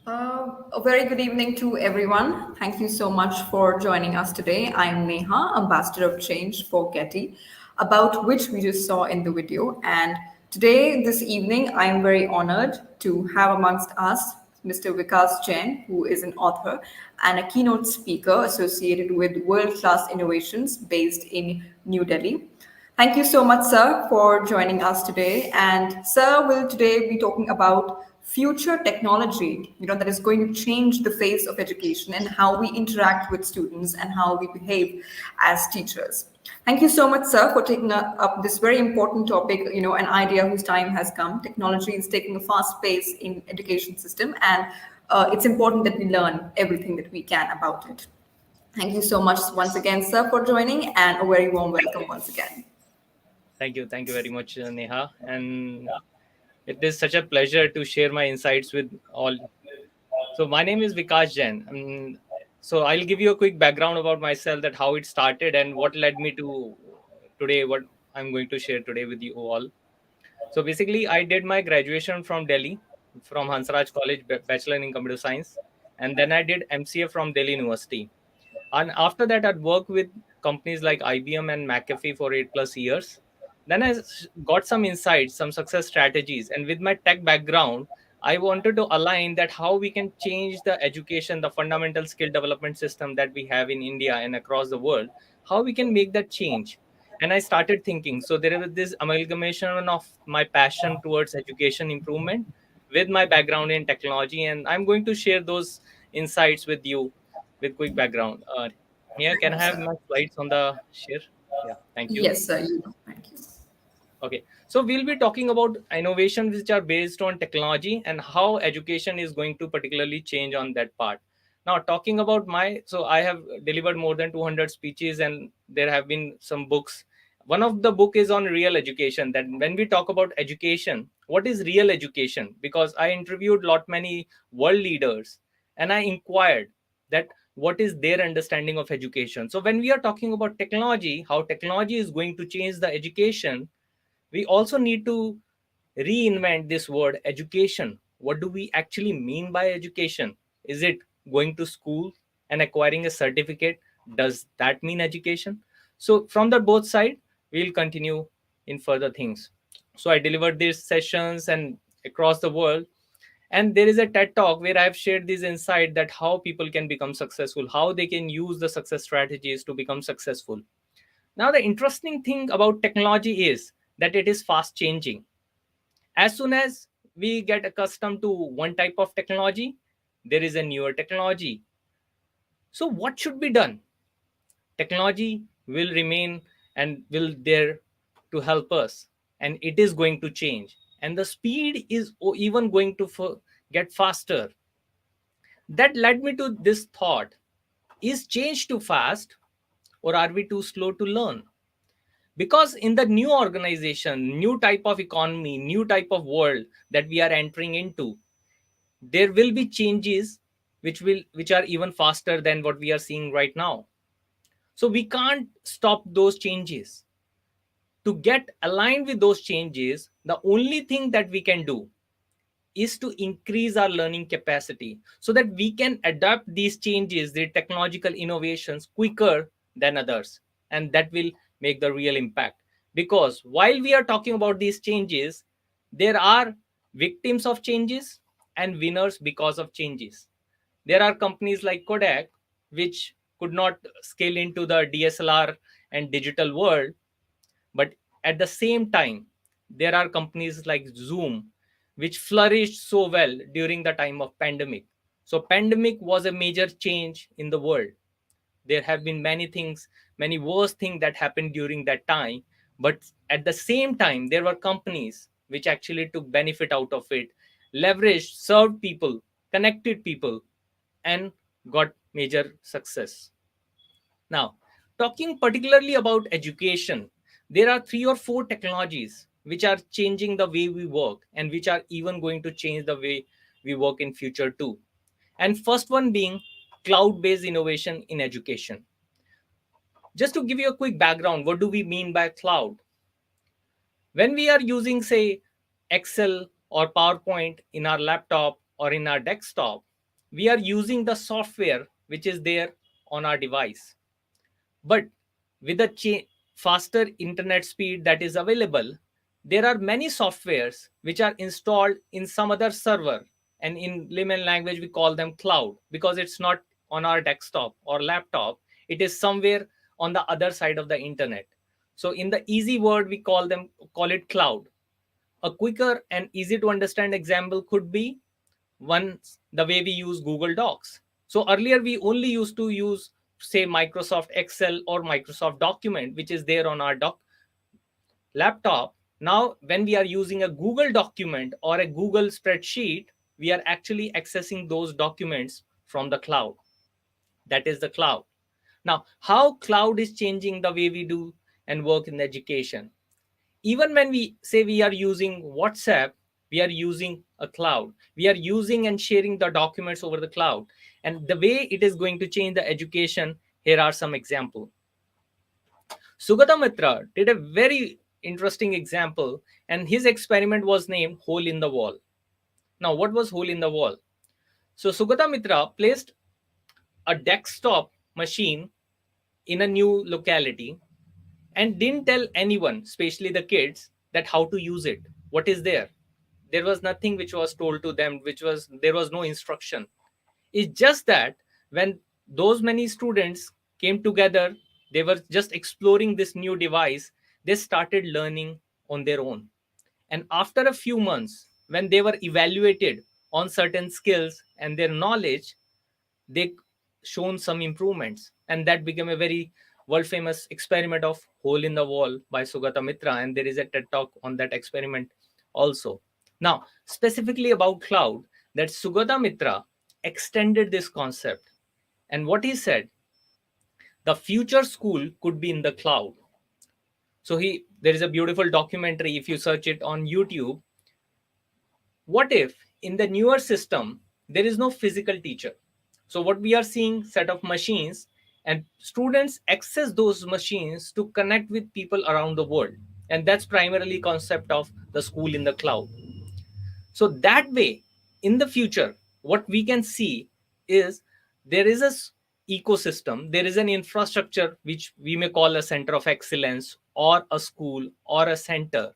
A very good evening to everyone. Thank you so much for joining us today. I am Neha, Ambassador of Change for GETI, about which we just saw in the video. And today, this evening, I am very honored to have amongst us Mr. Vikas Jain, who is an author and a keynote speaker associated with world class innovations based in New Delhi. Thank you so much, sir, for joining us today. And sir will today be talking about future technology, that is going to change the face of education and how we interact with students and how we behave as teachers. Thank you so much, sir, for taking up this very important topic, an idea whose time has come. Technology is taking a fast pace in education system, and it's important that we learn everything that we can about it. Thank you so much once again, sir, for joining, and a very warm welcome once again. Thank you very much, Neha. And it is such a pleasure to share my insights with all. So my name is Vikas Jain. So I'll give you a quick background about myself, that how it started and what led me to today, what I'm going to share today with you all. So basically, I did my graduation from Delhi, from Hansraj College, Bachelor in Computer Science, and then I did MCA from Delhi University. And after that, I'd worked with companies like IBM and McAfee for 8+ years. Then got some insights, some success strategies. And with my tech background, I wanted to align that how we can change the education, the fundamental skill development system that we have in India and across the world, how we can make that change. And I started thinking. So there was this amalgamation of my passion towards education improvement with my background in technology. And I'm going to share those insights with you with quick background. Mia, can Thank I you, have sir. my slides on the share? Yeah, thank you. Yes, sir. Thank you. Okay, so we'll be talking about innovations which are based on technology and how education is going to particularly change on that part. Now, talking about so I have delivered more than 200 speeches and there have been some books. One of the book is on real education. That when we talk about education, what is real education? Because I interviewed lot many world leaders and I inquired that what is their understanding of education. So when we are talking about technology, how technology is going to change the education, we also need to reinvent this word education. What do we actually mean by education? Is it going to school and acquiring a certificate? Does that mean education? So from the both side, we'll continue in further things. So I delivered these sessions and across the world, and there is a TED talk where I've shared this insight that how people can become successful, how they can use the success strategies to become successful. Now, the interesting thing about technology is that it is fast changing. As soon as we get accustomed to one type of technology, there is a newer technology. So, what should be done? Technology will remain and will there to help us, and it is going to change. And the speed is even going to get faster. That led me to this thought: is change too fast, or are we too slow to learn? Because in the new organization, new type of economy, new type of world that we are entering into, there will be changes which are even faster than what we are seeing right now. So we can't stop those changes. To get aligned with those changes, the only thing that we can do is to increase our learning capacity so that we can adapt these changes, the technological innovations, quicker than others. And that will make the real impact. Because while we are talking about these changes, there are victims of changes and winners because of changes. There are companies like Kodak, which could not scale into the DSLR and digital world, but at the same time, there are companies like Zoom, which flourished so well during the time of pandemic. So pandemic was a major change in the world. There have been many things, many worse things that happened during that time. But at the same time, there were companies which actually took benefit out of it, leveraged, served people, connected people, and got major success. Now, talking particularly about education, there are 3 or 4 technologies which are changing the way we work and which are even going to change the way we work in future too. And first one being cloud-based innovation in education. Just to give you a quick background, what do we mean by cloud? When we are using, say, Excel or PowerPoint in our laptop or in our desktop, we are using the software which is there on our device. But with the faster internet speed that is available, there are many softwares which are installed in some other server, and in layman language we call them cloud, because it's not on our desktop or laptop, it is somewhere on the other side of the internet. So in the easy word, we call it cloud. A quicker and easy to understand example could be one, the way we use Google Docs. So earlier we only used to use, say, Microsoft Excel or Microsoft Document, which is there on our laptop. Now when we are using a Google document or a Google spreadsheet, we are actually accessing those documents from the cloud. That is the cloud. Now, how cloud is changing the way we do and work in education? Even when we say we are using WhatsApp, we are using a cloud. We are using and sharing the documents over the cloud. And the way it is going to change the education, here are some examples. Sugata Mitra did a very interesting example, and his experiment was named Hole in the Wall. Now, what was Hole in the Wall? So Sugata Mitra placed a desktop machine in a new locality and didn't tell anyone, especially the kids, that how to use it, what is there. There was nothing which was told to them, there was no instruction. It's just that when those many students came together, they were just exploring this new device, they started learning on their own. And after a few months, when they were evaluated on certain skills and their knowledge, they shown some improvements, and that became a very world famous experiment of hole in the wall by Sugata Mitra, and there is a TED talk on that experiment also. Now, specifically about cloud, that Sugata Mitra extended this concept, and what he said, the future school could be in the cloud. So there is a beautiful documentary, if you search it on YouTube. What if in the newer system there is no physical teacher? So what we are seeing, set of machines, and students access those machines to connect with people around the world, and that's primarily concept of the school in the cloud. So that way, in the future, what we can see is there is a ecosystem, there is an infrastructure which we may call a center of excellence or a school or a center.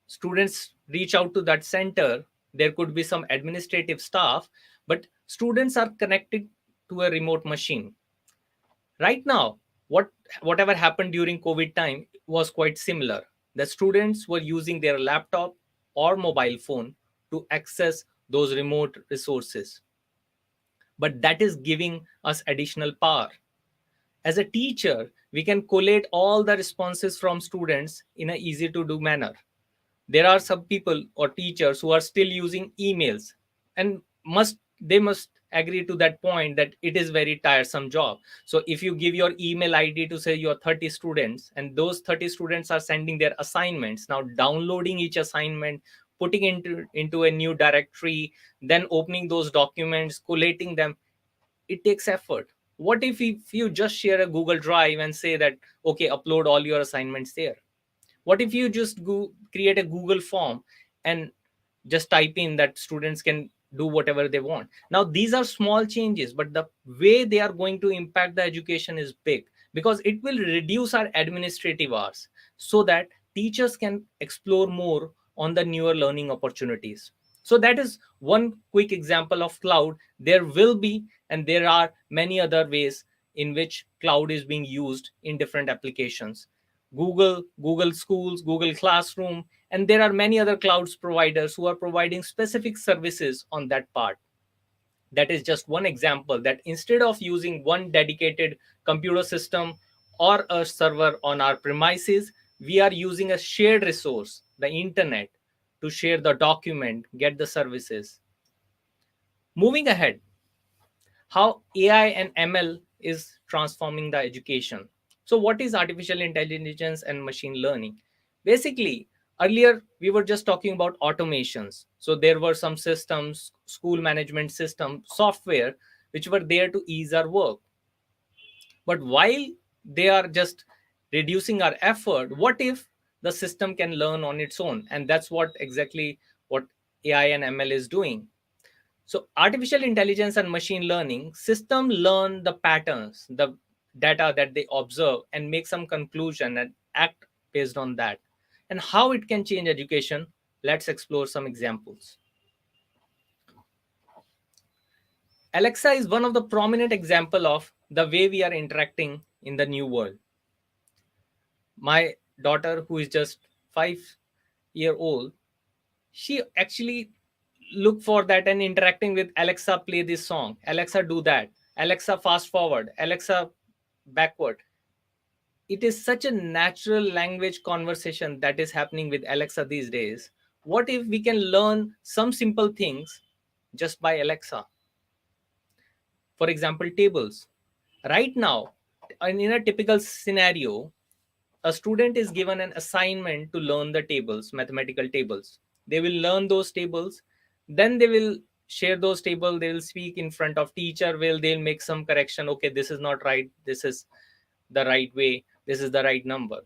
Students reach out to that center, there could be some administrative staff, but students are connected to a remote machine. Right now, whatever happened during COVID time was quite similar. The students were using their laptop or mobile phone to access those remote resources, but that is giving us additional power. As a teacher, we can collate all the responses from students in an easy to do manner. There are some people or teachers who are still using emails, and they must agree to that point that it is very tiresome job. So if you give your email ID to, say, your 30 students, and those 30 students are sending their assignments, now downloading each assignment, putting into a new directory, then opening those documents, collating them, it takes effort. What if you just share a Google Drive and say that, okay, upload all your assignments there? What if you just create a Google form and just type in that students can do whatever they want? Now, these are small changes, but the way they are going to impact the education is big, because it will reduce our administrative hours so that teachers can explore more on the newer learning opportunities. So that is one quick example of cloud. There will be, and there are many other ways in which cloud is being used in different applications. Google Schools, Google Classroom, and there are many other clouds providers who are providing specific services on that part. That is just one example, that instead of using one dedicated computer system or a server on our premises, we are using a shared resource, the internet, to share the document, get the services. Moving ahead, how AI and ML is transforming the education. So, what is artificial intelligence and machine learning? Basically, earlier we were just talking about automations. So, there were some systems, school management system, software, which were there to ease our work. But while they are just reducing our effort, what if the system can learn on its own? And that's what exactly what AI and ML is doing. So artificial intelligence and machine learning system learn the patterns, the data that they observe, and make some conclusion and act based on that. And how it can change education, let's explore some examples. Alexa is one of the prominent example of the way we are interacting in the new world. My daughter, who is just 5 year old, she actually look for that and interacting with Alexa, play this song, Alexa, do that, Alexa, fast forward, Alexa, backward. It is such a natural language conversation that is happening with Alexa these days. What if we can learn some simple things just by Alexa? For example, tables. Right now, in a typical scenario, a student is given an assignment to learn the tables, mathematical tables. They will learn those tables, then they will share those tables, they will speak in front of teacher, will they'll make some correction, okay, this is not right, this is the right way, this is the right number.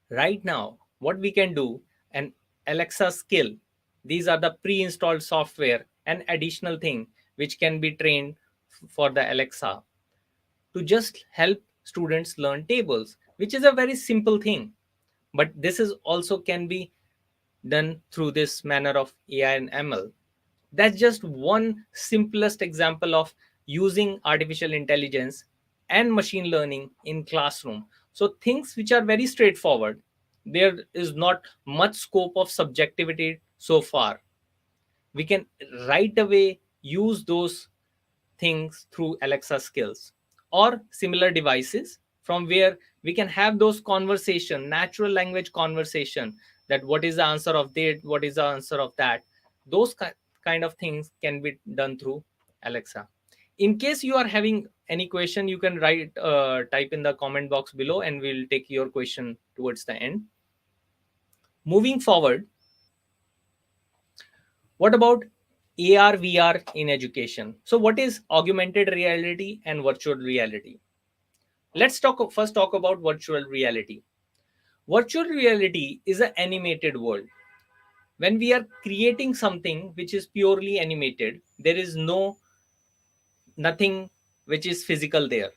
Right now, what we can do, an Alexa skill, these are the pre-installed software and additional thing which can be trained for the Alexa to just help students learn tables, which is a very simple thing. But this is also can be done through this manner of AI and ML. That's just one simplest example of using artificial intelligence and machine learning in classroom. So things which are very straightforward, there is not much scope of subjectivity so far. We can right away use those things through Alexa skills or similar devices, from where we can have those conversation, natural language conversation, that what is the answer of that, what is the answer of that. Those kind of things can be done through Alexa. In case you are having any question, you can write type in the comment box below, and we'll take your question towards the end. Moving forward, what about AR, VR in education? So, what is augmented reality and virtual reality? Let's first talk about virtual reality. Virtual reality is an animated world. When we are creating something which is purely animated, there is nothing which is physical there.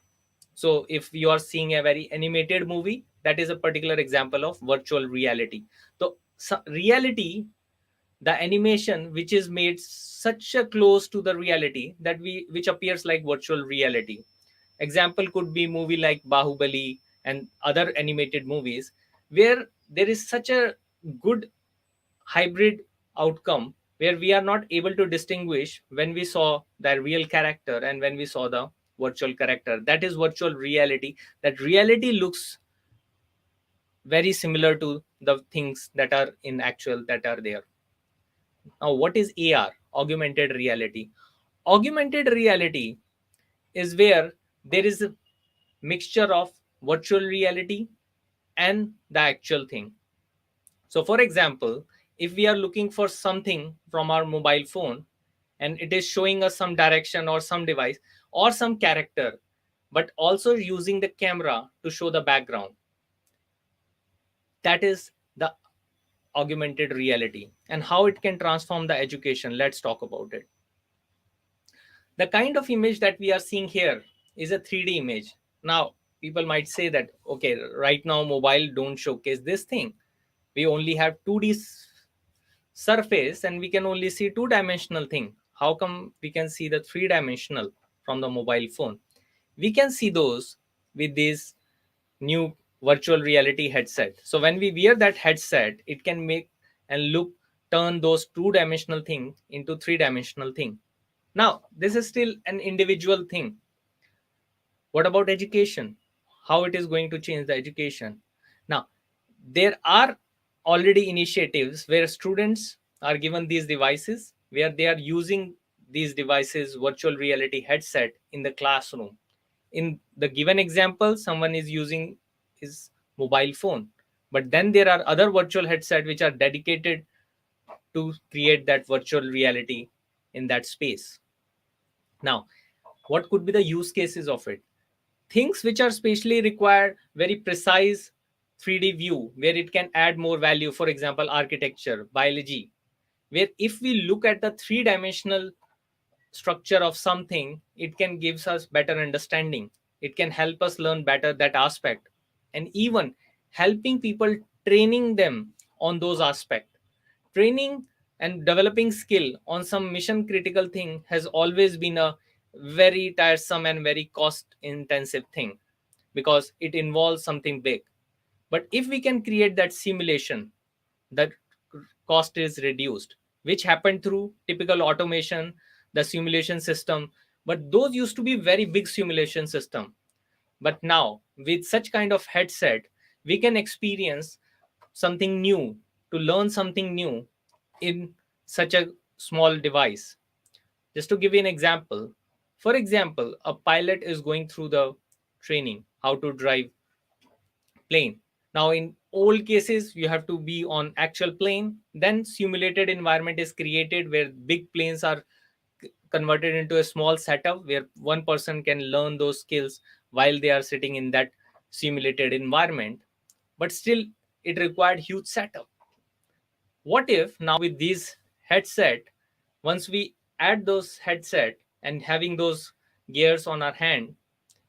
So, if you are seeing a very animated movie, that is a particular example of virtual reality. So reality, the animation which is made such a close to the reality that which appears like virtual reality. Example could be movie like Bahubali and other animated movies, where there is such a good hybrid outcome, where we are not able to distinguish when we saw the real character and when we saw the virtual character. That is virtual reality. That reality looks very similar to the things that are in actual, that are there. Now, what is AR? Augmented reality. Augmented reality is where there is a mixture of virtual reality and the actual thing. So, for example, if we are looking for something from our mobile phone and it is showing us some direction or some device or some character, but also using the camera to show the background, that is the augmented reality. And how it can transform the education, let's talk about it. The kind of image that we are seeing here is a 3D image. Now, people might say that, okay, right now mobile don't showcase this thing. We only have 2D surface and we can only see two-dimensional thing. How come we can see the three-dimensional from the mobile phone? We can see those with this new virtual reality headset. So when we wear that headset, it can make and look, turn those two-dimensional thing into three-dimensional thing. Now, this is still an individual thing. What about education? How it is going to change the education? Now, there are already initiatives where students are given these devices, where they are using these devices, virtual reality headset, in the classroom. In the given example, someone is using his mobile phone, but then there are other virtual headset which are dedicated to create that virtual reality in that space. Now, what could be the use cases of it? Things which are spatially require very precise 3D view, where it can add more value. For example, architecture, biology, where if we look at the three-dimensional structure of something, it can gives us better understanding, it can help us learn better that aspect, and even helping people, training them on those aspects. Training and developing skill on some mission critical thing has always been a very tiresome and very cost intensive thing, because it involves something big. But if we can create that simulation, that cost is reduced, which happened through typical automation, the simulation system. But those used to be very big simulation system. But now with such kind of headset, we can experience something new, to learn something new in such a small device. Just to give you an example, for example, a pilot is going through the training how to drive plane. Now, in old cases, you have to be on actual plane. Then simulated environment is created where big planes are converted into a small setup where one person can learn those skills while they are sitting in that simulated environment. But still, it required huge setup. What if now with these headset, once we add those headset and having those gears on our hand,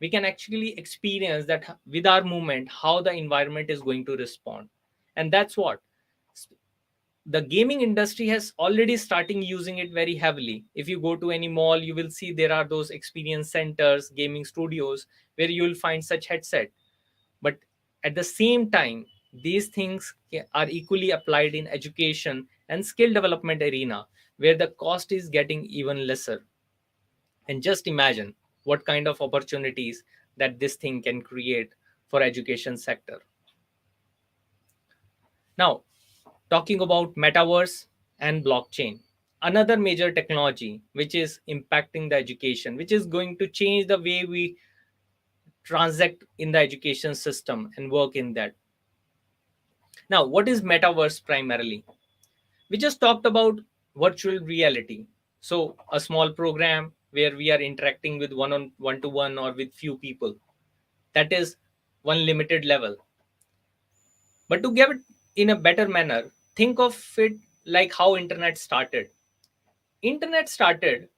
we can actually experience that with our movement how the environment is going to respond. And that's what the gaming industry has already starting using it very heavily. If you go to any mall, you will see there are those experience centers, gaming studios, where you will find such headset. But at the same time, these things are equally applied in education and skill development arena, where the cost is getting even lesser. And just imagine what kind of opportunities that this thing can create for education sector. Now, talking about metaverse and blockchain, another major technology which is impacting the education, which is going to change the way we transact in the education system and work in that. Now, what is metaverse primarily? We just talked about virtual reality. So, a small program where we are interacting with one to one or with few people. That is one limited level. But to give it in a better manner, think of it like how internet started. Internet started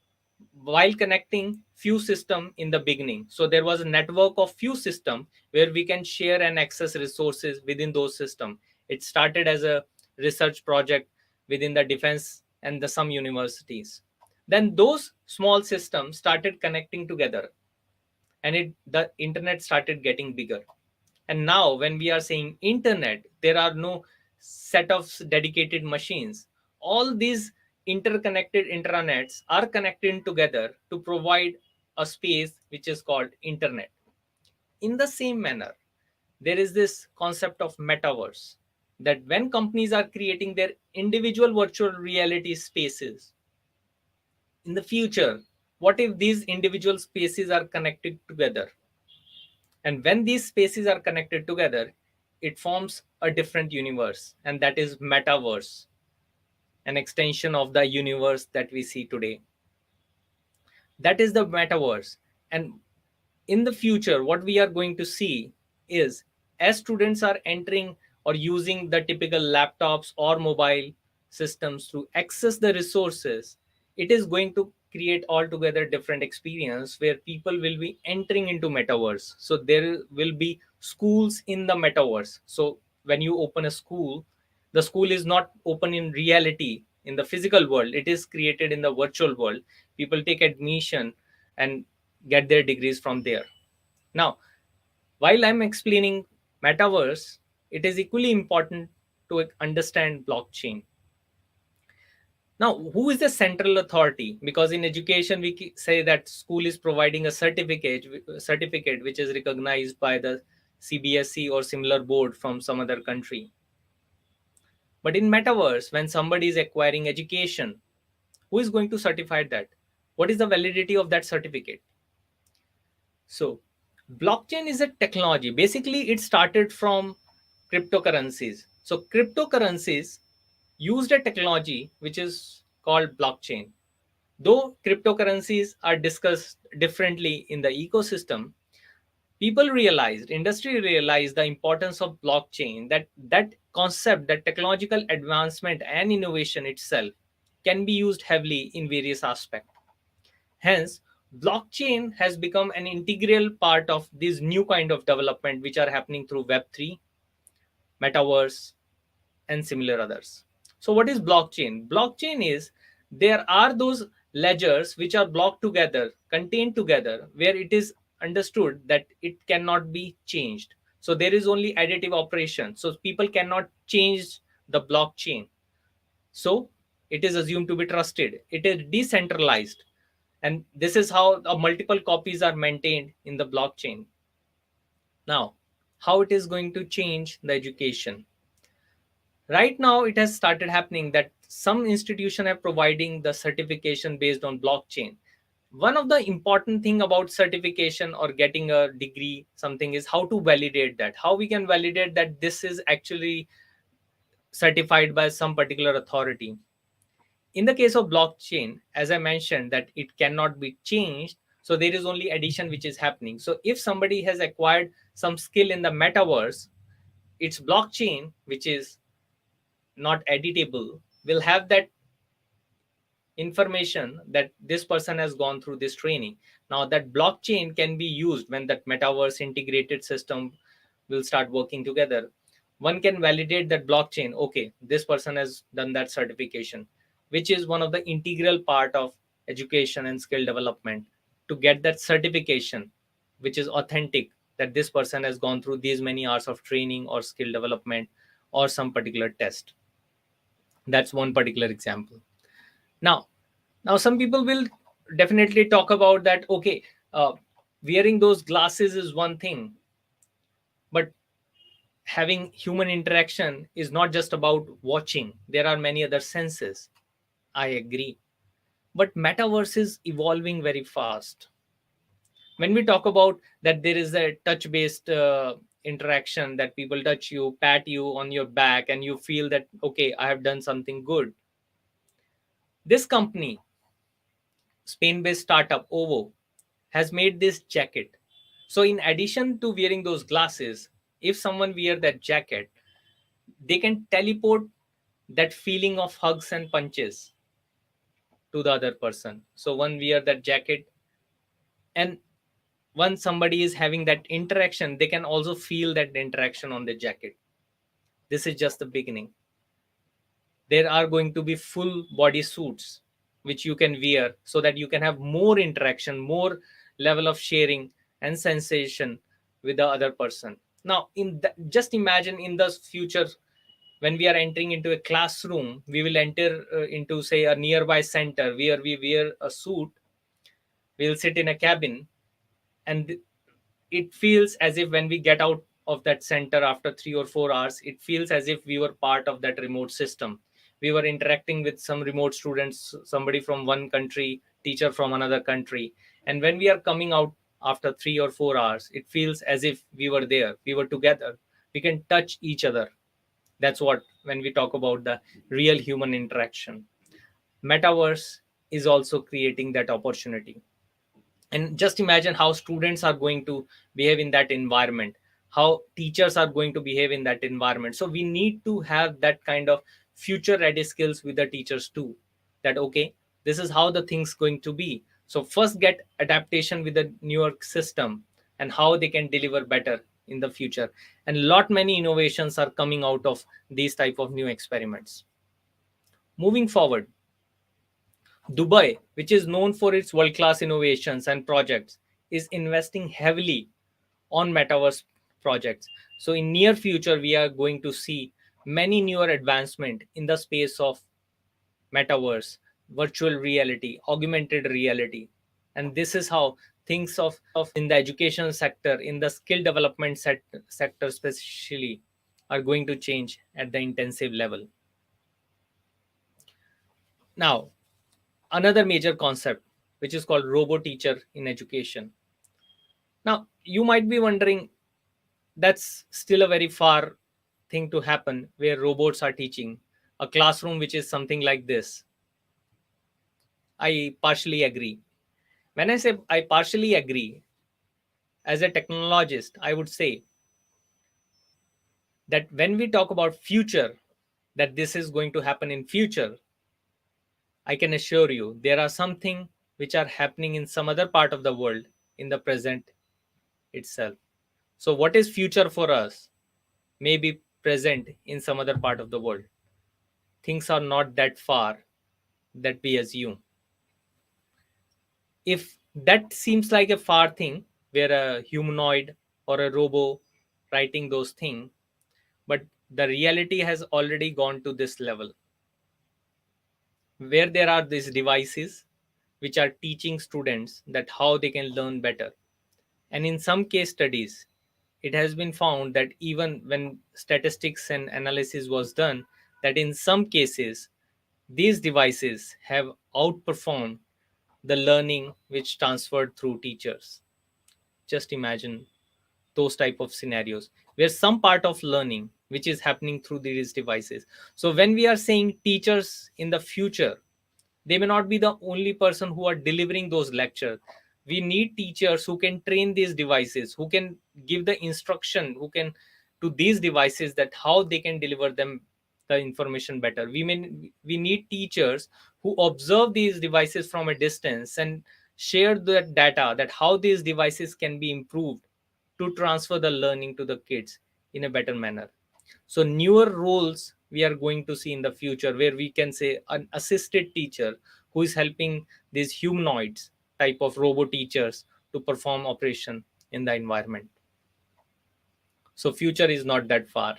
while connecting few system in the beginning. So there was a network of few system where we can share and access resources within those system. It started as a research project within the defense and the some universities. Then those small systems started connecting together, and the internet started getting bigger. And now when we are saying internet, there are no set of dedicated machines. All these interconnected intranets are connected together to provide a space which is called internet. In the same manner, there is this concept of metaverse, that when companies are creating their individual virtual reality spaces, in the future, what if these individual spaces are connected together? And when these spaces are connected together, it forms a different universe, and that is metaverse, an extension of the universe that we see today. That is the metaverse. And in the future, what we are going to see is, as students are entering or using the typical laptops or mobile systems to access the resources, it is going to create altogether different experience where people will be entering into metaverse. So there will be schools in the metaverse. So when you open a school, the school is not open in reality in the physical world, it is created in the virtual world. People take admission and get their degrees from there. Now, while I'm explaining metaverse, it is equally important to understand blockchain. Now, who is the central authority? Because in education, we say that school is providing a certificate which is recognized by the CBSE or similar board from some other country. But in metaverse, when somebody is acquiring education, who is going to certify that? What is the validity of that certificate? So, blockchain is a technology. Basically, it started from cryptocurrencies. So, cryptocurrencies used a technology which is called blockchain. Though cryptocurrencies are discussed differently in the ecosystem, industry realized the importance of blockchain, that concept, that technological advancement and innovation itself. can be used heavily in various aspects. Hence, blockchain has become an integral part of this new kind of development which are happening through Web3, Metaverse, and similar others. So, what is blockchain? Blockchain is, there are those ledgers which are blocked together, contained together, where it is understood that it cannot be changed. So, there is only additive operation. So, people cannot change the blockchain. So, it is assumed to be trusted. It is decentralized. And this is how multiple copies are maintained in the blockchain. Now, how it is going to change the education? Right now it has started happening that some institution are providing the certification based on blockchain. One of the important thing about certification or getting a degree something is how to validate that, how we can validate that this is actually certified by some particular authority. In the case of blockchain, as I mentioned, that it cannot be changed, so there is only addition which is happening. So if somebody has acquired some skill in the metaverse, its blockchain, which is not editable, will have that information that this person has gone through this training. Now that blockchain can be used when that metaverse integrated system will start working together. One can validate that blockchain, okay, this person has done that certification, which is one of the integral part of education and skill development, to get that certification which is authentic, that this person has gone through these many hours of training or skill development or some particular test. That's one particular example. Now now some people will definitely talk about that, okay, uh, wearing those glasses is one thing, but having human interaction is not just about watching. There are many other senses. I agree, but metaverse is evolving very fast. When we talk about that, there is a touch based interaction, that people touch you, pat you on your back, and you feel that, okay, I have done something good. This company, Spain based startup Ovo, has made this jacket. So, in addition to wearing those glasses, if someone wear that jacket, they can teleport that feeling of hugs and punches to the other person. So, one wear that jacket, and once somebody is having that interaction, they can also feel that interaction on the jacket. This is just the beginning. There are going to be full body suits which you can wear, so that you can have more interaction, more level of sharing and sensation with the other person. Now just imagine in the future, when we are entering into a classroom, we will enter into, say, a nearby center where we wear a suit. We'll sit in a cabin, and it feels as if when we get out of that center after 3 or 4 hours, it feels as if we were part of that remote system. We were interacting with some remote students, somebody from one country, teacher from another country. And when we are coming out after 3 or 4 hours, it feels as if we were there, we were together, we can touch each other. That's what, when we talk about the real human interaction, metaverse is also creating that opportunity. And just imagine how students are going to behave in that environment, how teachers are going to behave in that environment. So we need to have that kind of future ready skills with the teachers too, that okay, this is how the things going to be. So first get adaptation with the newer system, and how they can deliver better in the future. And lot many innovations are coming out of these type of new experiments. Moving forward, Dubai, which is known for its world class innovations and projects, is investing heavily on metaverse projects. So, in near future, we are going to see many newer advancement in the space of metaverse, virtual reality, augmented reality, and this is how things of in the education sector, in the skill development sector especially, are going to change at the intensive level. Now, another major concept which is called robo teacher in education. Now you might be wondering, that's still a very far thing to happen, where robots are teaching a classroom which is something like this. I partially agree. When I say I partially agree, as a technologist, I would say that when we talk about future, that this is going to happen in future, I can assure you there are something which are happening in some other part of the world in the present itself. So what is future for us may be present in some other part of the world. Things are not that far that we assume. If that seems like a far thing, where a humanoid or a robo writing those things, but the reality has already gone to this level where there are these devices which are teaching students that how they can learn better. And in some case studies, it has been found that even when statistics and analysis was done, that in some cases these devices have outperformed the learning which transferred through teachers. Just imagine those type of scenarios where some part of learning which is happening through these devices. So when we are saying teachers in the future, they may not be the only person who are delivering those lectures. We need teachers who can train these devices, who can give the instruction, who can to these devices that how they can deliver them the information better. We need teachers who observe these devices from a distance and share that data, that how these devices can be improved to transfer the learning to the kids in a better manner. So newer roles we are going to see in the future, where we can say an assisted teacher who is helping these humanoids type of robo teachers to perform operation in the environment. So future is not that far.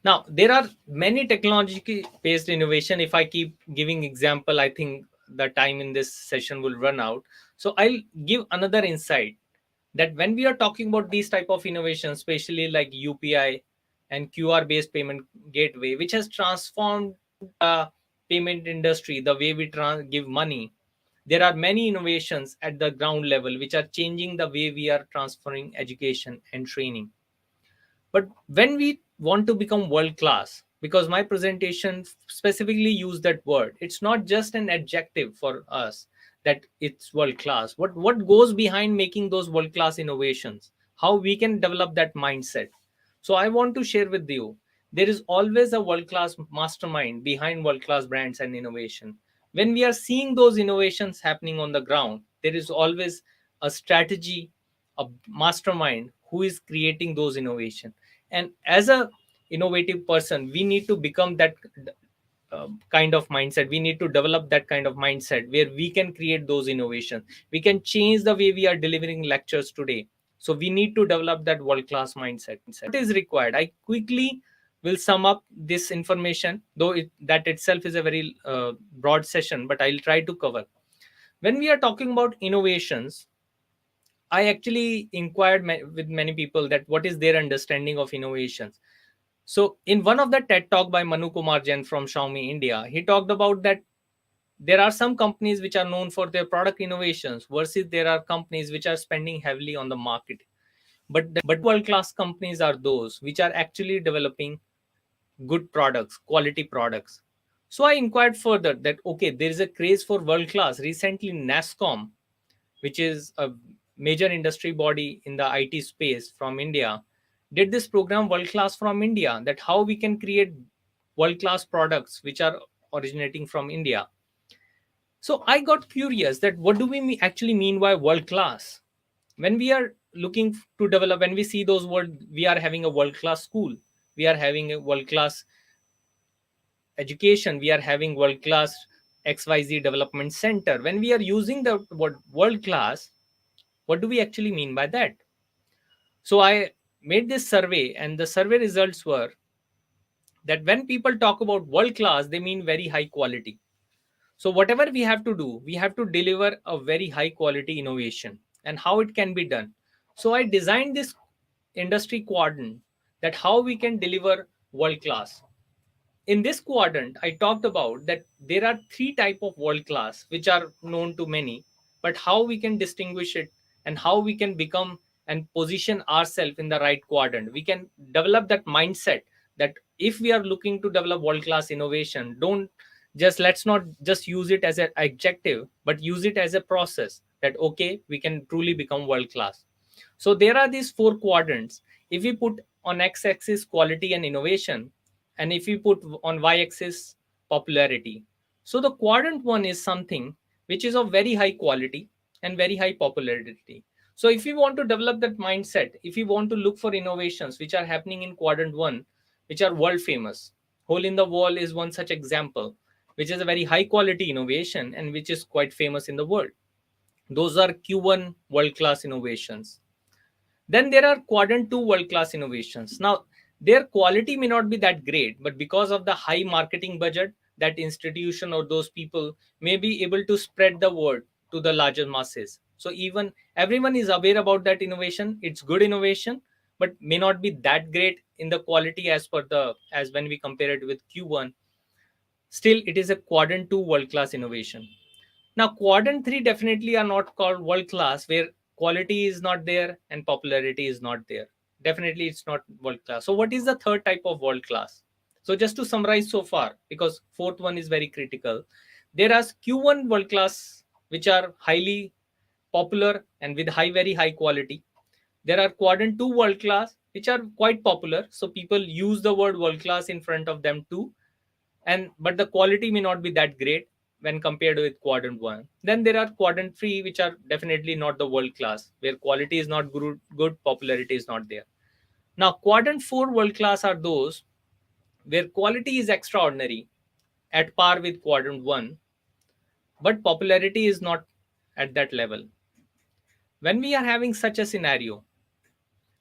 Now there are many technology based innovation. If I keep giving example, I think the time in this session will run out. So I'll give another insight, that when we are talking about these type of innovations, especially like UPI and QR based payment gateway, which has transformed the payment industry, the way we give money, there are many innovations at the ground level which are changing the way we are transferring education and training. But when we want to become world class, because my presentation specifically used that word, it's not just an adjective for us that it's world class. What goes behind making those world class innovations, how we can develop that mindset. So I want to share with you, there is always a world class mastermind behind world class brands and innovation. When we are seeing those innovations happening on the ground, there is always a strategy, a mastermind who is creating those innovation. And as a innovative person, we need to become that kind of mindset. We need to develop that kind of mindset where we can create those innovations. We can change the way we are delivering lectures today. So we need to develop that world class mindset. What is required? I quickly will sum up this information, though that itself is a very broad session, but I'll try to cover. When we are talking about innovations, I actually inquired with many people that what is their understanding of innovations. So in one of the TED talk by Manu Kumar Jain from Xiaomi India, he talked about that there are some companies which are known for their product innovations versus there are companies which are spending heavily on the market. But world class companies are those which are actually developing good products, quality products. So I inquired further that okay, there is a craze for world class. Recently, NASSCOM, which is a major industry body in the IT space from India, did this program World Class from India, that how we can create world class products which are originating from India. So I got curious that what do we actually mean by world class? When we are looking to develop, when we see those words, we are having a world class school, we are having a world class education, we are having world class XYZ development center. When we are using the word world class, what do we actually mean by that? So I made this survey, and the survey results were that when people talk about world class, they mean very high quality. So whatever we have to do, we have to deliver a very high quality innovation. And how it can be done? So I designed this industry quadrant, that how we can deliver world class. In this quadrant, I talked about that there are three type of world class which are known to many, but how we can distinguish it and how we can become and position ourselves in the right quadrant. We can develop that mindset that if we are looking to develop world class innovation, don't just let's not just use it as an adjective, but use it as a process, that okay, we can truly become world class. So there are these four quadrants. If we put on x axis quality and innovation, and if we put on y axis popularity. So the quadrant one is something which is of very high quality and very high popularity. So if you want to develop that mindset, if you want to look for innovations which are happening in quadrant one, which are world famous, hole in the wall is one such example, which is a very high quality innovation and which is quite famous in the world. Those are Q1 world class innovations. Then there are quadrant 2 world class innovations. Now, their quality may not be that great, but because of the high marketing budget, that institution or those people may be able to spread the word to the larger masses. So, even everyone is aware about that innovation. It's good innovation, but may not be that great in the quality as per the as when we compare it with Q1. Still, it is a quadrant 2 world class innovation. Now, quadrant 3 definitely are not called world class, where quality is not there and popularity is not there. Definitely, it's not world class. So, what is the third type of world class? So, just to summarize so far, because fourth one is very critical, there are Q1 world class, which are highly popular and with very high quality. There are quadrant 2 world class, which are quite popular. So, people use the word world class in front of them too, and but the quality may not be that great when compared with quadrant 1. Then there are quadrant 3, which are definitely not the world class, where quality is not good, popularity is not there. Now quadrant 4 world class are those where quality is extraordinary, at par with quadrant 1, but popularity is not at that level. When we are having such a scenario,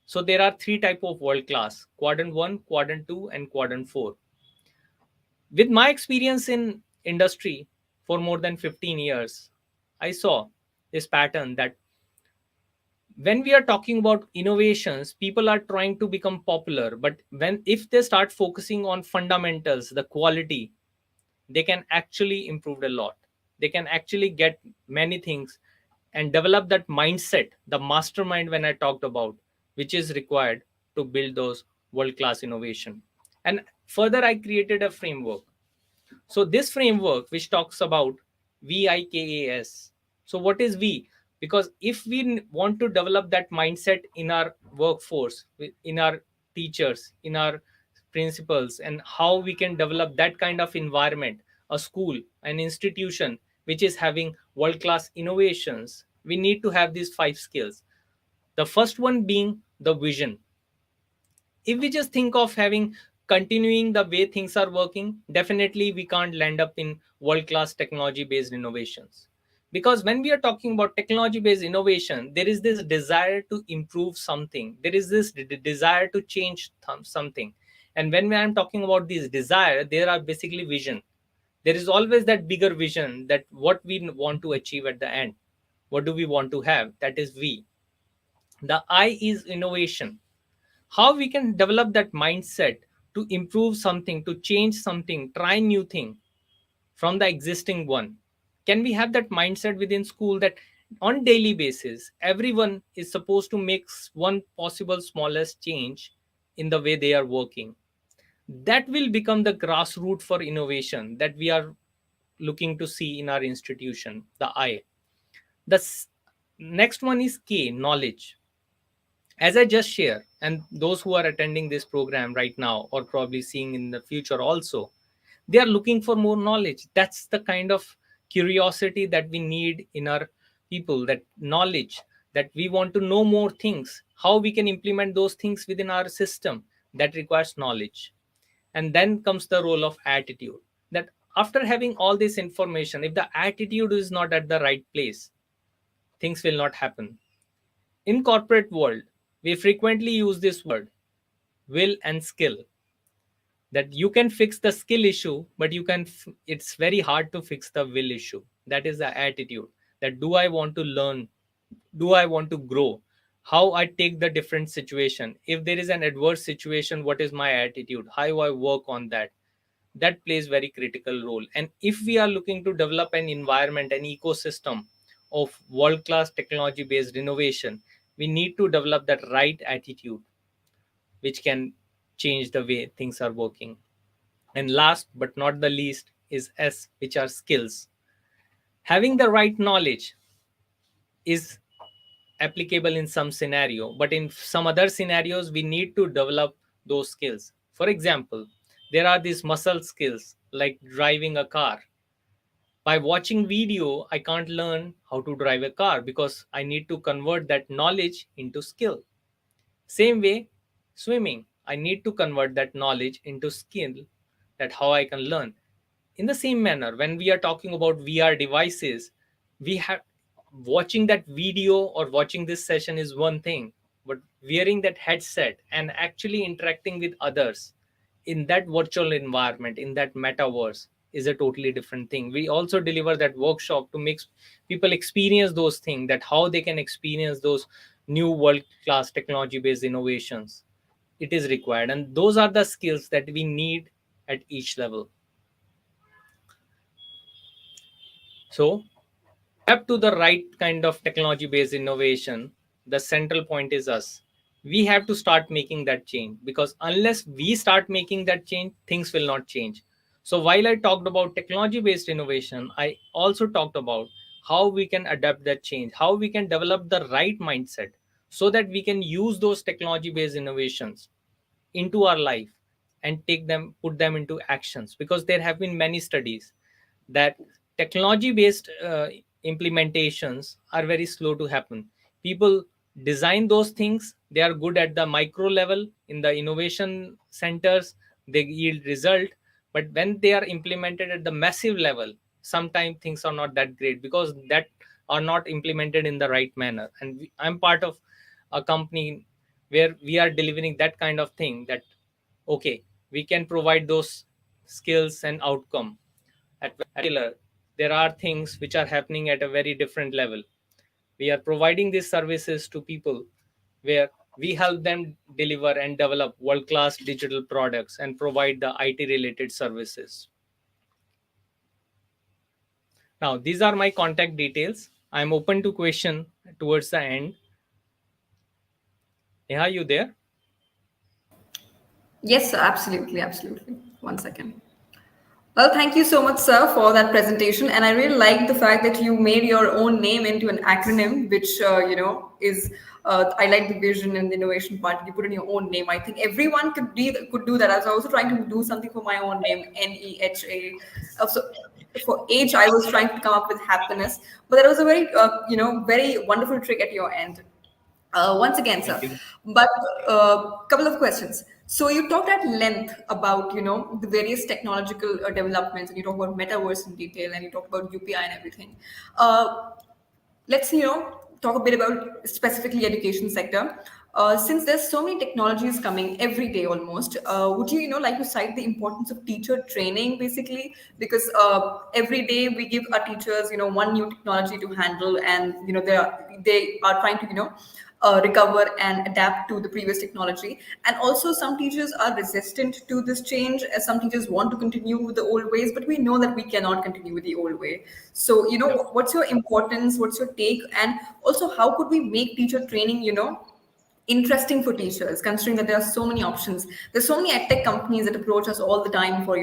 so there are three type of world class: quadrant 1, quadrant 2, and quadrant 4. With my experience in industry for more than 15 years, I saw this pattern that when we are talking about innovations, people are trying to become popular, but when if they start focusing on fundamentals, the quality, they can actually improve a lot. They can actually get many things and develop that mindset, the mastermind when I talked about, which is required to build those world class innovation. And further, I created a framework. So this framework which talks about VIKAS. So what is V? Because if we want to develop that mindset in our workforce, in our teachers, in our principals, and how we can develop that kind of environment, a school, an institution which is having world class innovations, we need to have these five skills. The first one being the vision. If we just think of having continuing the way things are working, definitely we can't land up in world class technology based innovations. Because when we are talking about technology based innovation, there is this desire to improve something, there is this desire to change something. And when I'm talking about this desire, there are basically vision. There is always that bigger vision, that what we want to achieve at the end, what do we want to have, that is we. The I is innovation, how we can develop that mindset to improve something, to change something, try new thing from the existing one. Can we have that mindset within school that on daily basis everyone is supposed to make one possible smallest change in the way they are working? That will become the grassroots for innovation that we are looking to see in our institution, the I. The next one is K, knowledge. As I just share, and those who are attending this program right now or probably seeing in the future also, they are looking for more knowledge. That's the kind of curiosity that we need in our people, that knowledge, that we want to know more things, how we can implement those things within our system, that requires knowledge. And then comes the role of attitude, that after having all this information, if the attitude is not at the right place, things will not happen. In corporate world, we frequently use this word, will and skill, that you can fix the skill issue, but it's very hard to fix the will issue. That is the attitude, that do I want to learn, do I want to grow, how I take the different situation. If there is an adverse situation, what is my attitude, how do I work on that? That plays very critical role. And if we are looking to develop an environment, an ecosystem of world class technology based innovation, we need to develop that right attitude, which can change the way things are working. And last but not the least is S, which are skills. Having the right knowledge is applicable in some scenario, but in some other scenarios we need to develop those skills. For example, There are these muscle skills like driving a car. By watching video, I can't learn how to drive a car because I need to convert that knowledge into skill. Same way, swimming, I need to convert that knowledge into skill, that how I can learn. In the same manner, when we are talking about VR devices, we have watching that video or watching this session is one thing, but wearing that headset and actually interacting with others in that virtual environment, in that metaverse, is a totally different thing. We also deliver that workshop to make people experience those things, that how they can experience those new world class technology based innovations. It is required, and those are the skills that we need at each level. So up to the right kind of technology based innovation, the central point is us. We have to start making that change, because unless we start making that change, things will not change. So while I talked about technology based innovation, I also talked about how we can adapt that change, how we can develop the right mindset so that we can use those technology based innovations into our life and take them, put them into actions. Because there have been many studies that technology based implementations are very slow to happen. People design those things, they are good at the micro level in the innovation centers, they yield result, but when they are implemented at the massive level, sometimes things are not that great because that are not implemented in the right manner. And I'm part of a company where we are delivering that kind of thing, that okay, we can provide those skills and outcome at particular. There are things which are happening at a very different level. We are providing these services to people where we help them deliver and develop world class digital products and provide the IT related services. Now these are my contact details. I'm open to question towards the end. Yeah, you there? Yes, sir, absolutely, absolutely. One second. Well, thank you so much, sir, for that presentation. And I really like the fact that you made your own name into an acronym, which, is, I like the vision and the innovation part. You put in your own name. I think everyone could do that. I was also trying to do something for my own name, NEHA. So for H, I was trying to come up with happiness, but that was a very, very wonderful trick at your end. Once again, Thank sir. you. But couple of questions. So you talked at length about the various technological developments, and you talk about metaverse in detail, and you talk about UPI and everything. Let's talk a bit about specifically education sector. Since there's so many technologies coming every day almost, would you like to cite the importance of teacher training basically? Because every day we give our teachers one new technology to handle, and they are trying to recover and adapt to the previous technology. And also, some teachers are resistant to this change, as some teachers want to continue with the old ways, but we know that we cannot continue with the old way. So, Yeah. what's your importance? What's your take? And also, how could we make teacher training, interesting for teachers, considering that there are so many options? There's so many edtech companies that approach us all the time for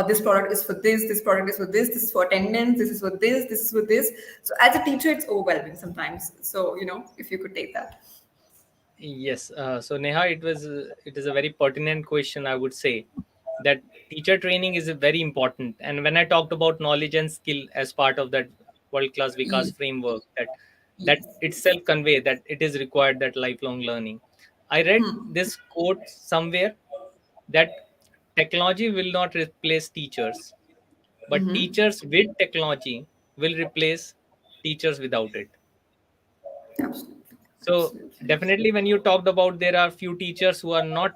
this product is for this product is for this is for attendance, this is for this is for this. So as a teacher, it's overwhelming sometimes. So if you could take that. Yes. So Neha, it is a very pertinent question. I would say that teacher training is very important. And when I talked about knowledge and skill as part of that world class Vikas framework, that itself convey that it is required that lifelong learning. I read this quote somewhere that technology will not replace teachers, but teachers with technology will replace teachers without it. Absolutely, So absolutely, definitely, when you talked about there are few teachers who are not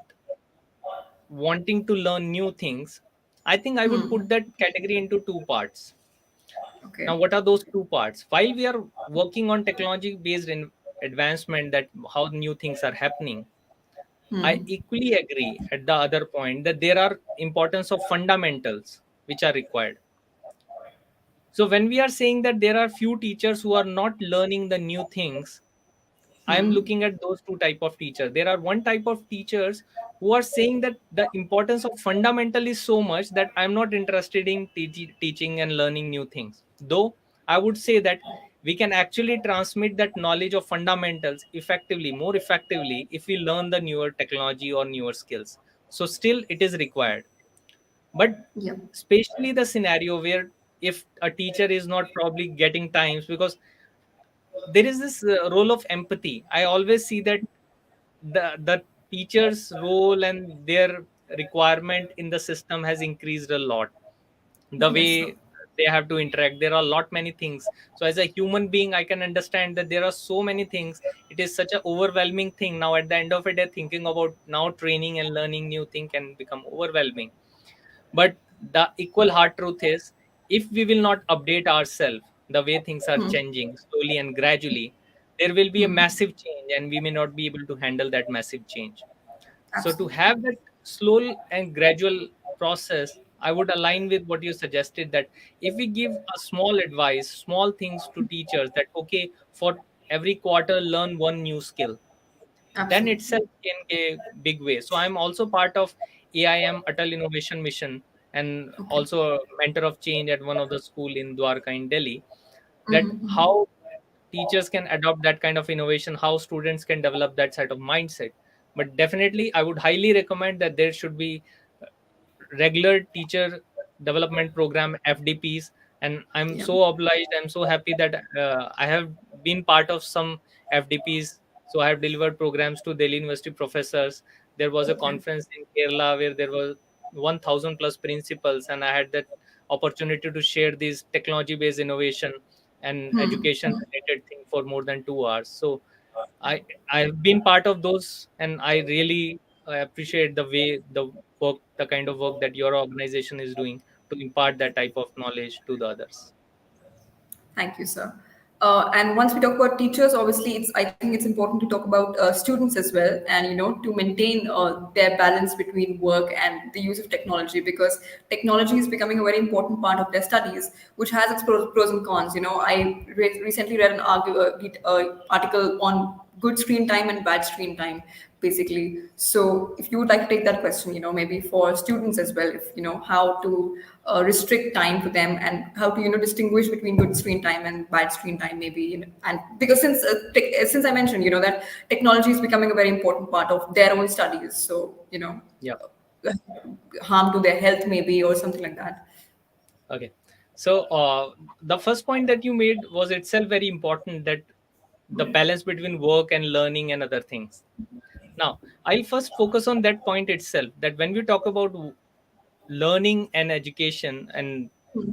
wanting to learn new things, I think I would put that category into two parts. Now, okay. what are those two parts? While we are working on technology based in advancement, that how new things are happening, I equally agree at the other point that there are importance of fundamentals which are required. So when we are saying that there are few teachers who are not learning the new things, I'm looking at those two type of teachers. There are one type of teachers who are saying that the importance of fundamental is so much that I'm not interested in teaching and learning new things. Though I would say that we can actually transmit that knowledge of fundamentals effectively, more effectively, if we learn the newer technology or newer skills. So still it is required. But Yeah. especially the scenario where if a teacher is not probably getting times, because there is this role of empathy. I always see that the teacher's role and their requirement in the system has increased a lot. The Yes, sir. way they have to interact, there are a lot many things. So as a human being, I can understand that there are so many things. It is such an overwhelming thing. Now at the end of it, thinking about now training and learning new thing can become overwhelming. But the equal hard truth is, if we will not update ourselves the way things are changing slowly and gradually, there will be a massive change and we may not be able to handle that massive change. So to Absolutely. have that slow and gradual process, I would align with what you suggested, that if we give a small advice, small things to teachers, that okay, for every quarter learn one new skill, then Absolutely. itself in a big way. So I'm also part of AIM Atal Innovation Mission, and Okay. also a mentor of change at one of the school in Dwarka in Delhi. That how teachers can adopt that kind of innovation, how students can develop that sort of mindset. But definitely, I would highly recommend that there should be regular teacher development program, FDPs. And I'm Yeah. so obliged, I'm so happy that I have been part of some FDPs. So I have delivered programs to Delhi University professors. There was a Okay. conference in Kerala where there were 1000 plus principals, and I had that opportunity to share these technology based innovation and education related thing for more than 2 hours. So I I've been part of those, and I really appreciate the way the work, the kind of work that your organization is doing to impart that type of knowledge to the others. Thank you, sir. And once we talk about teachers, obviously, it's I think it's important to talk about students as well, and to maintain their balance between work and the use of technology, because technology is becoming a very important part of their studies, which has its pros and cons. I recently read an article on good screen time and bad screen time, basically. So if you would like to take that question, maybe for students as well, if how to restrict time for them, and how to distinguish between good screen time and bad screen time, maybe. And because since I mentioned that technology is becoming a very important part of their own studies, so Yeah. harm to their health maybe, or something like that. Okay. So the first point that you made was itself very important, that the balance between work and learning and other things. Now, I'll first focus on that point itself, that when we talk about learning and education and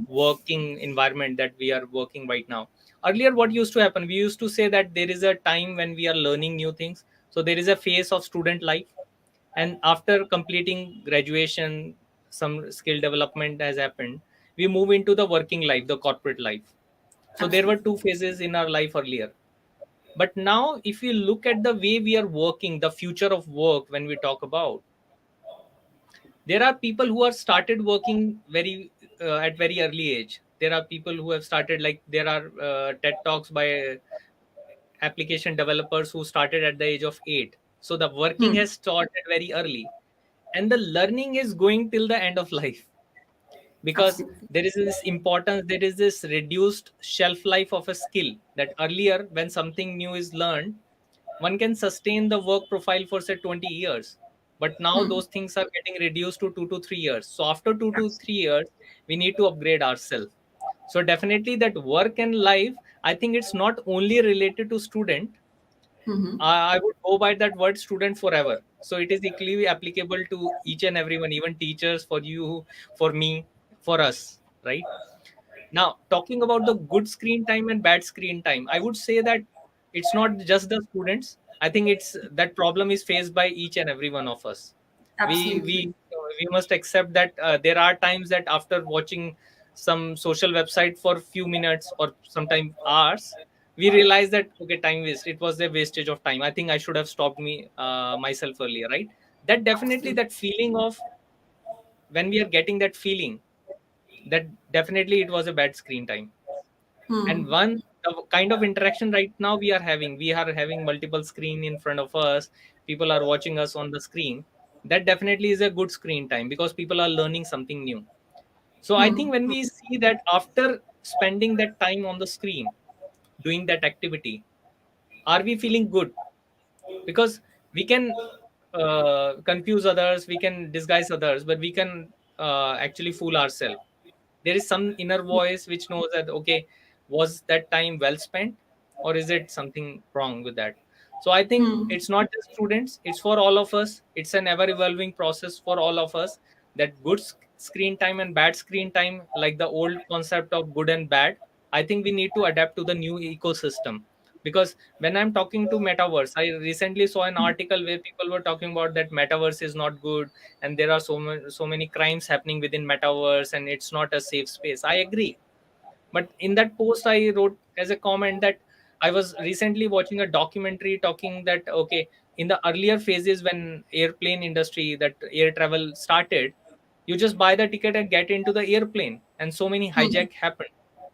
working environment that we are working right now, earlier what used to happen, we used to say that there is a time when we are learning new things. So there is a phase of student life, and after completing graduation, some skill development has happened, we move into the working life, the corporate life. So there were Absolutely. two phases in our life earlier. But now if you look at the way we are working, the future of work, when we talk about, there are people who are started working very at very early age. There are people who have started, like there are TED talks by application developers who started at the age of 8. So the working has started very early, and the learning is going till the end of life, because Absolutely. there is this importance, there is this reduced shelf life of a skill, that earlier when something new is learned, one can sustain the work profile for say 20 years. But now those things are getting reduced to 2 to 3 years. So after 2 to 3 years, we need to upgrade ourselves. So definitely that work and life, I think it's not only related to student. I would go by that word student forever. So it is equally applicable to each and everyone, even teachers, for you, for me, for us, right? Now, talking about the good screen time and bad screen time, I would say that it's not just the students. I think it's that problem is faced by each and every one of us. We Absolutely. we we must accept that there are times that after watching some social website for few minutes or sometimes hours, we realize that okay, time waste. It was a wastage of time. I think I should have stopped myself earlier, right? That definitely, Absolutely. that feeling of when we are getting that feeling, that definitely it was a bad screen time. And one, the kind of interaction right now we are having multiple screen in front of us, people are watching us on the screen. That definitely is a good screen time, because people are learning something new. So I think when we see that after spending that time on the screen doing that activity, are we feeling good? Because we can confuse others, we can disguise others, but we can actually fool ourselves. There is some inner voice which knows that, okay, was that time well spent, or is it something wrong with that? So I think it's not just students, it's for all of us. It's an ever evolving process for all of us, that good screen time and bad screen time, like the old concept of good and bad, I think we need to adapt to the new ecosystem. Because when I'm talking to metaverse, I recently saw an article where people were talking about that metaverse is not good, and there are so many crimes happening within metaverse, and it's not a safe space. I agree, but in that post I wrote as a comment that I was recently watching a documentary talking that, okay, in the earlier phases when airplane industry, that air travel started, you just buy the ticket and get into the airplane, and so many hijack happened,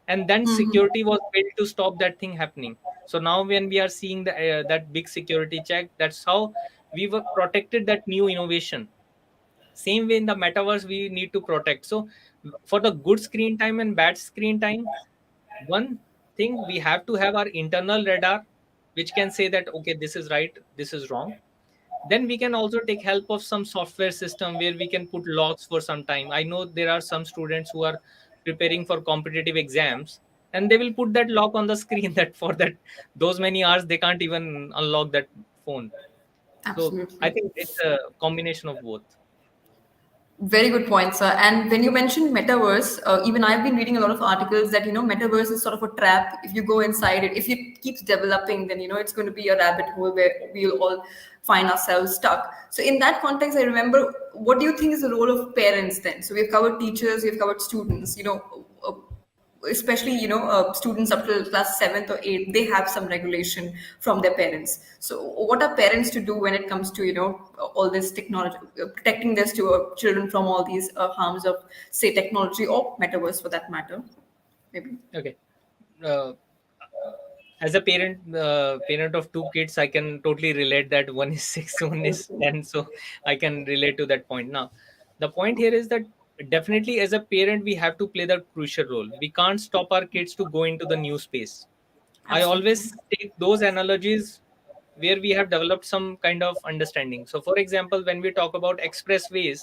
and then security was built to stop that thing happening. So now when we are seeing that big security check, that's how we were protected that new innovation. Same way in the metaverse we need to protect. So for the good screen time and bad screen time, one thing, we have to have our internal radar which can say that, okay, this is right, this is wrong. Then we can also take help of some software system where we can put locks for some time. I know there are some students who are preparing for competitive exams, and they will put that lock on the screen that for that those many hours they can't even unlock that phone. So I Absolutely. think it's a combination of both. Very good point, sir. And when you mentioned metaverse, even I've been reading a lot of articles that metaverse is sort of a trap. If you go inside it, if it keeps developing, then it's going to be a rabbit hole where we'll all find ourselves stuck. So in that context, I remember, what do you think is the role of parents then? So we've covered teachers, we've covered students. Especially students up to class 7th or 8th, they have some regulation from their parents. So what are parents to do when it comes to all this technology, protecting their children from all these harms of, say, technology or metaverse for that matter, maybe? Okay. uh, as a parent of two kids, I can totally relate that one is 6, one is 10, so I can relate to that point. Now the point here is that definitely as a parent we have to play the crucial role. We can't stop our kids to go into the new space. I Absolutely. always take those analogies where we have developed some kind of understanding. So for example, when we talk about expressways,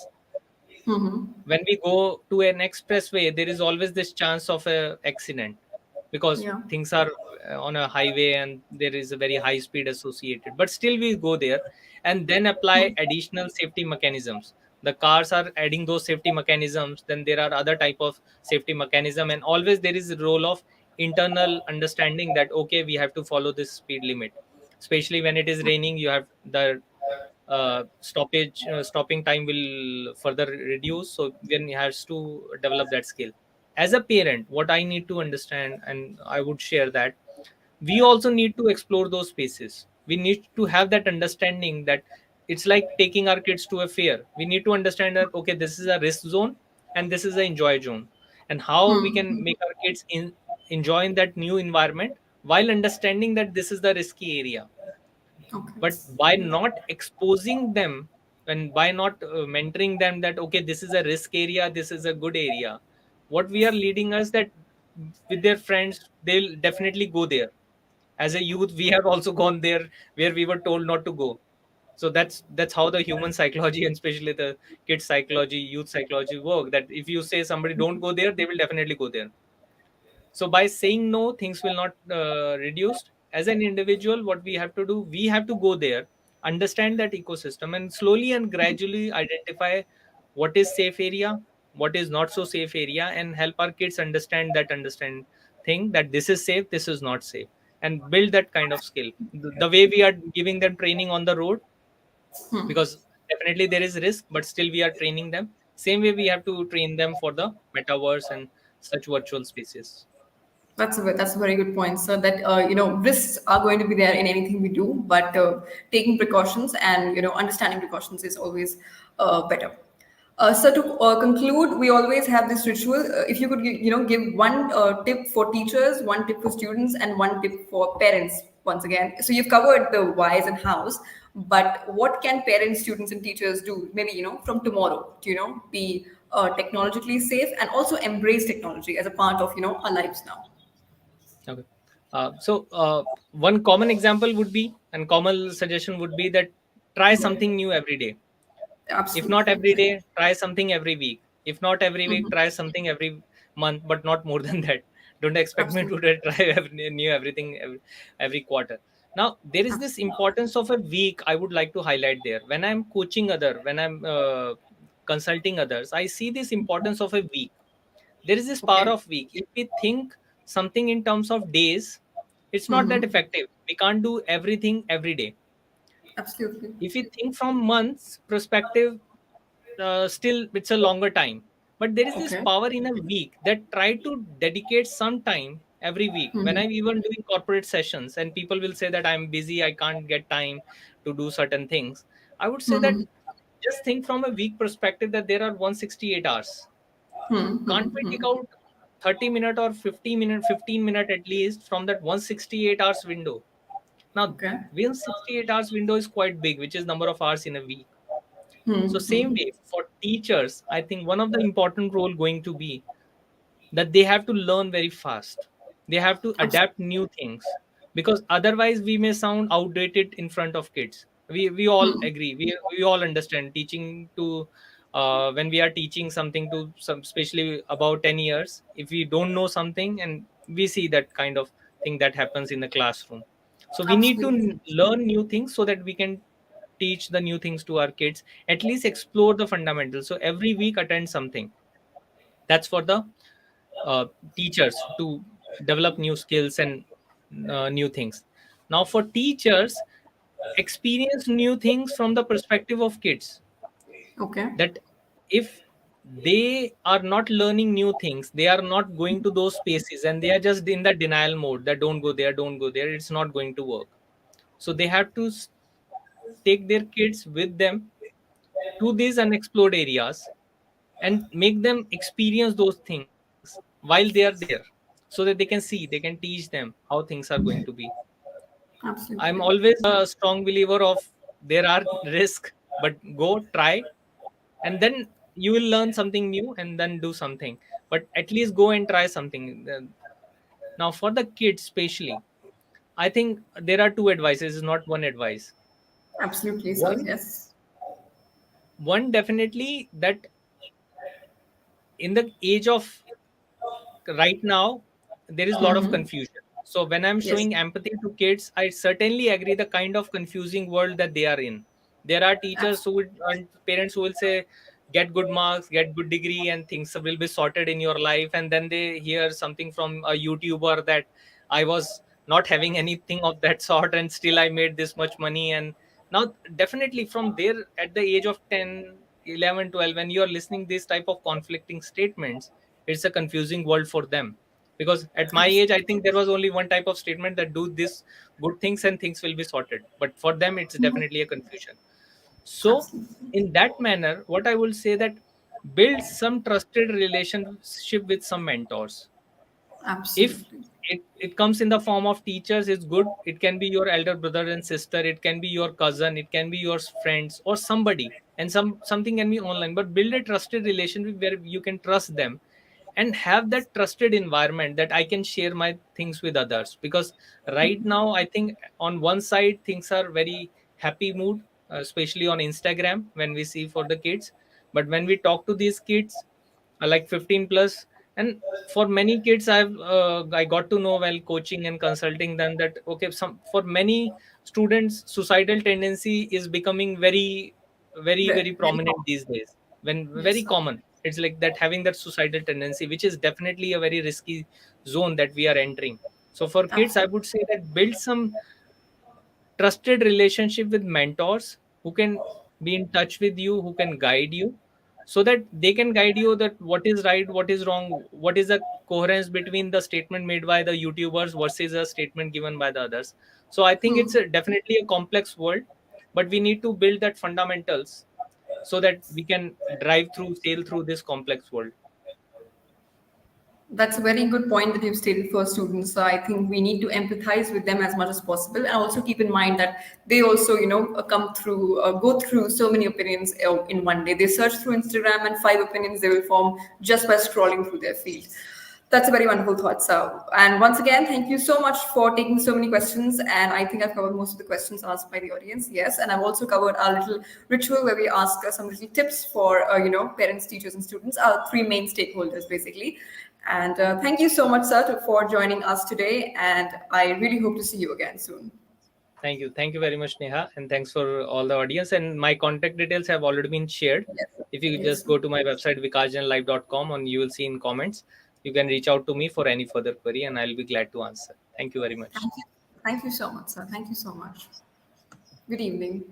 when we go to an expressway, there is always this chance of a accident, because Yeah. things are on a highway and there is a very high speed associated, but still we go there and then apply additional safety mechanisms. The cars are adding those safety mechanisms, then there are other type of safety mechanism, and always there is a role of internal understanding that, okay, we have to follow this speed limit. Especially when it is raining, you have the stopping time will further reduce, so one has to develop that skill. As a parent, what I need to understand, and I would share that, we also need to explore those spaces. We need to have that understanding that it's like taking our kids to a fair. We need to understand that, okay, this is a risk zone and this is an enjoy zone, and how we can make our kids enjoy in that new environment while understanding that this is the risky area. Okay. But by not exposing them and by not mentoring them that, okay, this is a risk area, this is a good area, what we are leading us that with their friends they'll definitely go there. As a youth we have also gone there where we were told not to go. So that's how the human psychology, and especially the kids psychology, youth psychology work, that if you say somebody don't go there, they will definitely go there. So by saying no, things will not reduced. As an individual, what we have to do, we have to go there, understand that ecosystem, and slowly and gradually identify what is safe area, what is not so safe area, and help our kids understand thing that this is safe, this is not safe, and build that kind of skill. The way we are giving them training on the road, because definitely there is risk, but still we are training them. Same way we have to train them for the metaverse and such virtual spaces. That's a very good point, sir. That risks are going to be there in anything we do, but taking precautions and understanding precautions is always better. So to conclude, we always have this ritual. If you could give one tip for teachers, one tip for students, and one tip for parents. Once again, so you've covered the whys and hows, but what can parents, students, and teachers do? Maybe from tomorrow to be technologically safe and also embrace technology as a part of our lives now. Okay. One common example would be, and common suggestion would be that try something new every day. If not Absolutely. every day, try something every week. If not every week, Mhm. try something every month, but not more than that. Don't expect me to Absolutely. try new everything every quarter. Now there is this Absolutely. importance of a week I would like to highlight there. When I'm coaching when I'm consulting others, I see this importance of a week. There is this power Okay. of week. If we think something in terms of days, it's not that Mm-hmm. effective. We can't do everything every day. Absolutely. If we think from months perspective, still it's a longer time, but there is this Okay. power in a week that try to dedicate some time every week. When Mm-hmm. I'm even doing corporate sessions and people will say that I'm busy, I can't get time to do certain things, I would say that Mm-hmm. just think from a week perspective that there are 168 hours. Can't we take Mm-hmm. out 30-minute or 15-minute at least from that 168 hours window? Now Okay. 168 hours window is quite big, which is number of hours in a week. So same Mm-hmm. way for teachers, I think one of the important role going to be that they have to learn very fast. They have to Absolutely. adapt new things, because otherwise we may sound outdated in front of kids. We all agree. We all understand teaching to when we are teaching something to some, especially about 10 years, if we don't know something, and we see that kind of thing that happens in the classroom. So we need to Absolutely. learn new things so that we can teach the new things to our kids, at least explore the fundamentals. So every week attend something. That's for the uh, teachers to develop new skills and new things. Now for teachers, experience new things from the perspective of kids. Okay. That if they are not learning new things, they are not going to those spaces, and they are just in the denial mode that don't go there, don't go there, it's not going to work. So they have to take their kids with them to these unexplored areas and make them experience those things while they are there, so that they can see, they can teach them how things are going to be. I'm Absolutely. always a strong believer of there are risk, but go try, and then you will learn something new and then do something, but at least go and try something. Now for the kids especially, I think there are two advices, not one advice. Absolutely, sir. one Yes. one definitely that in the age of right now, there is a lot of Mm-hmm. confusion. So when I'm Yes. showing empathy to kids, I certainly agree the kind of confusing world that they are in. There are teachers who would, and parents who will say get good marks, get good degree, and things will be sorted in your life, and then they hear something from a YouTuber that I was not having anything of that sort and still I made this much money. And now definitely from there, at the age of 10, 11, 12, when you're listening this type of conflicting statements, it's a confusing world for them. Because at my age, I think there was only one type of statement that do this good things and things will be sorted, but for them it's definitely a confusion. So Absolutely. in that manner, what I will say that build some trusted relationship with some mentors. If Absolutely. it comes in the form of teachers, it's good. It can be your elder brother and sister, it can be your cousin, it can be your friends or somebody, and something can be online, but build a trusted relationship where you can trust them and have that trusted environment that I can share my things with others. Because right now I think on one side things are very happy mood, especially on Instagram when we see for the kids, but when we talk to these kids like 15 plus, and for many kids I got to know while coaching and consulting them that okay, some for many students suicidal tendency is becoming very Very prominent common. these days, when Yes, very sir. common. It's like that, having that suicidal tendency, which is definitely a very risky zone that we are entering. So for kids I Absolutely. would say that build some trusted relationship with mentors who can be in touch with you, who can guide you, so that they can guide you that what is right, what is wrong, what is the coherence between the statement made by the YouTubers versus a statement given by the others. So I think it's definitely a complex world, but we need to build that fundamentals so that we can drive through, sail through this complex world. That's a very good point that you've stated for students. So I think we need to empathize with them as much as possible, and also keep in mind that they also, go through so many opinions in one day. They search through Instagram, and five opinions they will form just by scrolling through their feed. That's a very wonderful thought, sir. And once again, thank you so much for taking so many questions. And I think I've covered most of the questions asked by the audience. Yes, and I've also covered our little ritual where we ask some little tips for parents, teachers, and students. Our three main stakeholders, basically. And thank you so much, sir, for joining us today. And I really hope to see you again soon. Thank you very much, Neha, and thanks for all the audience. And my contact details have already been shared. Yes, sir. If you Yes, just sir. go to my website vikasjanlive.com, and you will see in comments, you can reach out to me for any further query, and I'll be glad to answer. Thank you very much. Thank you. Thank you so much, sir. Thank you so much. Good evening.